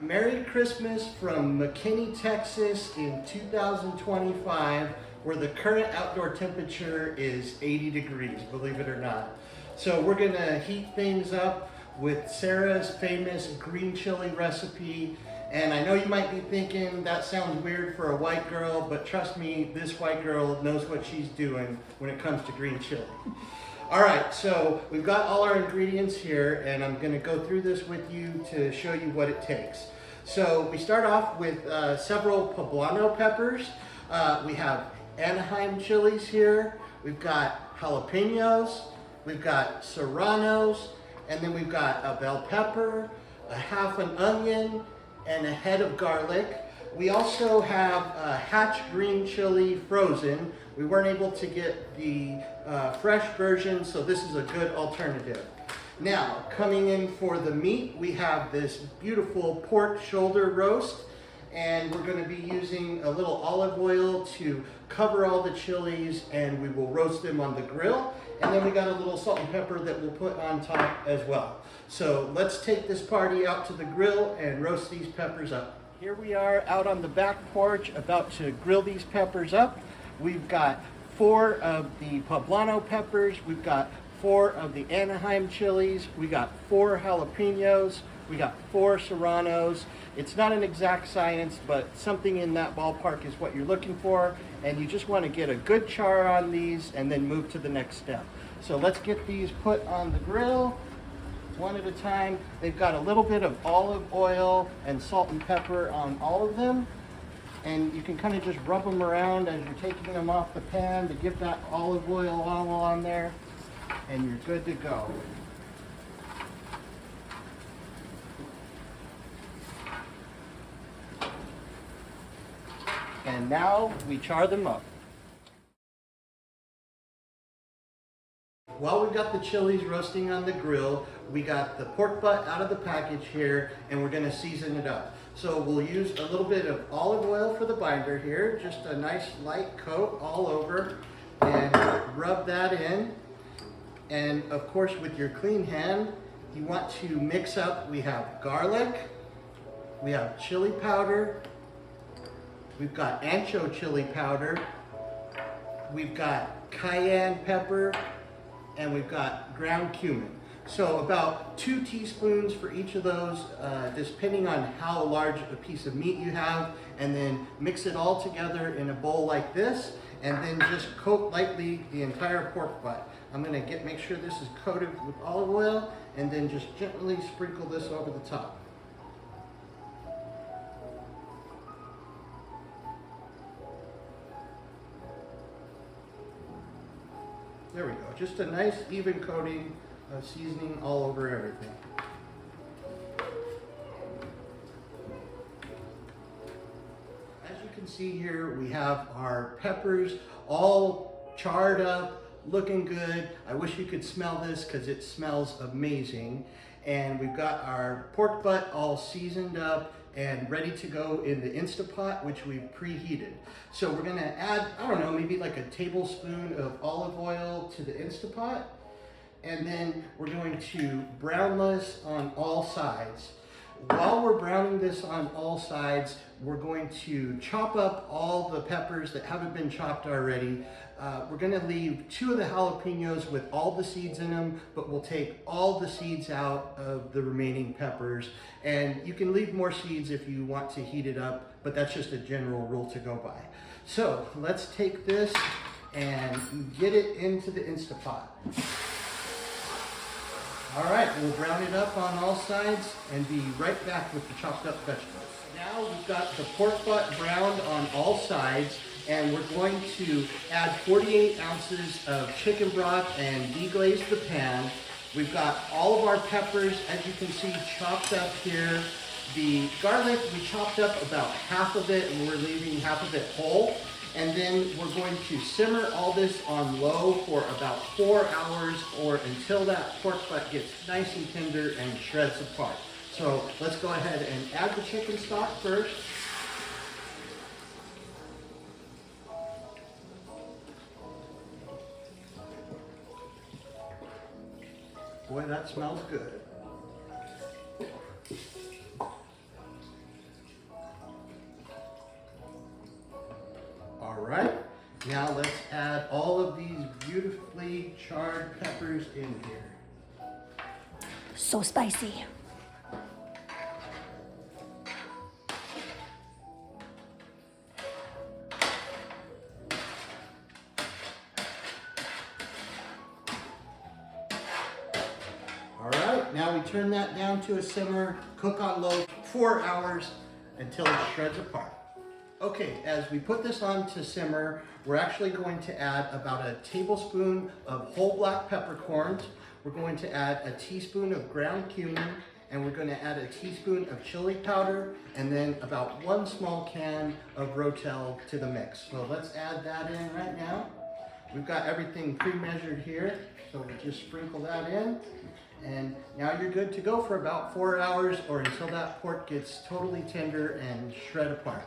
Merry Christmas from McKinney, Texas in 2025, where the current outdoor temperature is 80 degrees, believe it or not. So we're gonna heat things up with Sarah's famous green chili recipe. And I know you might be thinking that sounds weird for a white girl, but trust me, this white girl knows what she's doing when it comes to green chili. All right, so we've got all our ingredients here, and I'm gonna go through this with you to show you what it takes. So we start off with several poblano peppers. We have Anaheim chilies here. We've got jalapenos. We've got serranos, and then we've got a bell pepper, a half an onion, and a head of garlic. We also have a hatch green chili frozen. We weren't able to get the fresh version, so this is a good alternative. Now, coming in for the meat, we have this beautiful pork shoulder roast, and we're going to be using a little olive oil to cover all the chilies, and we will roast them on the grill. And then we got a little salt and pepper that we'll put on top as well. So let's take this party out to the grill and roast these peppers up. Here we are out on the back porch about to grill these peppers up. We've got 4 of the poblano peppers. We've got 4 of the Anaheim chilies. We got 4 jalapenos. We got 4 serranos. It's not an exact science, but something in that ballpark is what you're looking for. And you just want to get a good char on these and then move to the next step. So let's get these put on the grill one at a time. They've got a little bit of olive oil and salt and pepper on all of them. And you can kind of just rub them around as you're taking them off the pan to get that olive oil all on there. And you're good to go. And now we char them up. While we've got the chilies roasting on the grill, we got the pork butt out of the package here, and we're gonna season it up. So we'll use a little bit of olive oil for the binder here, just a nice light coat all over, and rub that in. And of course, with your clean hand, you want to mix up, we have garlic, we have chili powder, we've got ancho chili powder, we've got cayenne pepper, and we've got ground cumin. So about 2 teaspoons for each of those, depending on how large a piece of meat you have, and then mix it all together in a bowl like this, and then just coat lightly the entire pork butt. I'm gonna make sure this is coated with olive oil, and then just gently sprinkle this over the top. There we go, just a nice even coating of seasoning all over everything. As you can see here, we have our peppers all charred up, looking good. I wish you could smell this because it smells amazing. And we've got our pork butt all seasoned up and ready to go in the Instapot, which we've preheated. So we're gonna add, I don't know, maybe like a tablespoon of olive oil to the Instapot. And then we're going to brown this on all sides. While we're browning this on all sides, we're going to chop up all the peppers that haven't been chopped already. We're gonna leave 2 of the jalapenos with all the seeds in them, but we'll take all the seeds out of the remaining peppers. And you can leave more seeds if you want to heat it up, but that's just a general rule to go by. So let's take this and get it into the Instapot. All right, we'll brown it up on all sides and be right back with the chopped up vegetables. Now we've got the pork butt browned on all sides, and we're going to add 48 ounces of chicken broth and deglaze the pan. We've got all of our peppers, as you can see, chopped up here. The garlic, we chopped up about half of it, and we're leaving half of it whole. And then we're going to simmer all this on low for about 4 hours, or until that pork butt gets nice and tender and shreds apart. So let's go ahead and add the chicken stock first. Boy, that smells good. Now let's add all of these beautifully charred peppers in here. So spicy. All right, now we turn that down to a simmer, cook on low 4 hours until it shreds apart. Okay, as we put this on to simmer, we're actually going to add about a tablespoon of whole black peppercorns. We're going to add a teaspoon of ground cumin, and we're going to add a teaspoon of chili powder, and then about 1 small can of Rotel to the mix. So let's add that in right now. We've got everything pre-measured here, so we'll just sprinkle that in. And now you're good to go for about 4 hours or until that pork gets totally tender and shred apart.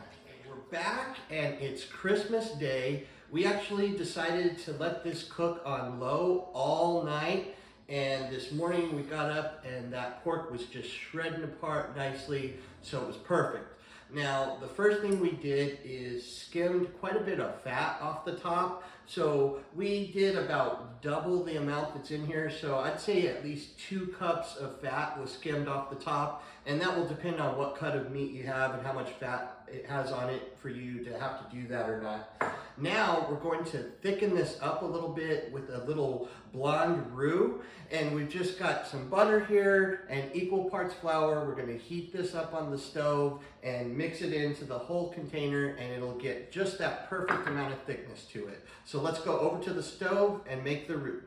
We're back and it's Christmas Day. We actually decided to let this cook on low all night. And this morning we got up and that pork was just shredding apart nicely, so it was perfect. Now, the first thing we did is skimmed quite a bit of fat off the top. So we did about double the amount that's in here. So I'd say at least 2 cups of fat was skimmed off the top. And that will depend on what cut of meat you have and how much fat it has on it for you to have to do that or not. Now we're going to thicken this up a little bit with a little blonde roux. And we've just got some butter here and equal parts flour. We're going to heat this up on the stove and mix it into the whole container, and it'll get just that perfect amount of thickness to it. So let's go over to the stove and make the roux.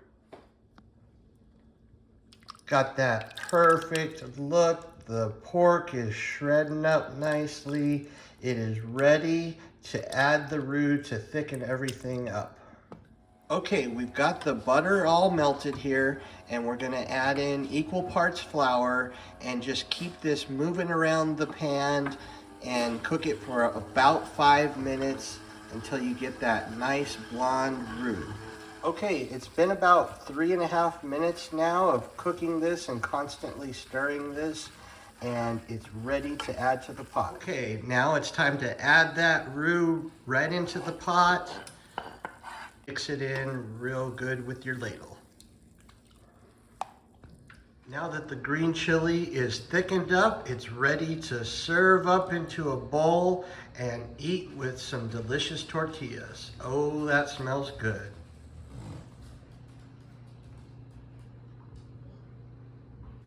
Got that perfect look. The pork is shredding up nicely. It is ready to add the roux to thicken everything up. Okay, we've got the butter all melted here, and we're gonna add in equal parts flour and just keep this moving around the pan and cook it for about 5 minutes until you get that nice blonde roux. Okay, it's been about 3.5 minutes now of cooking this and constantly stirring this, and it's ready to add to the pot. Okay, now it's time to add that roux right into the pot. Mix it in real good with your ladle. Now that the green chili is thickened up, it's ready to serve up into a bowl and eat with some delicious tortillas. Oh, that smells good.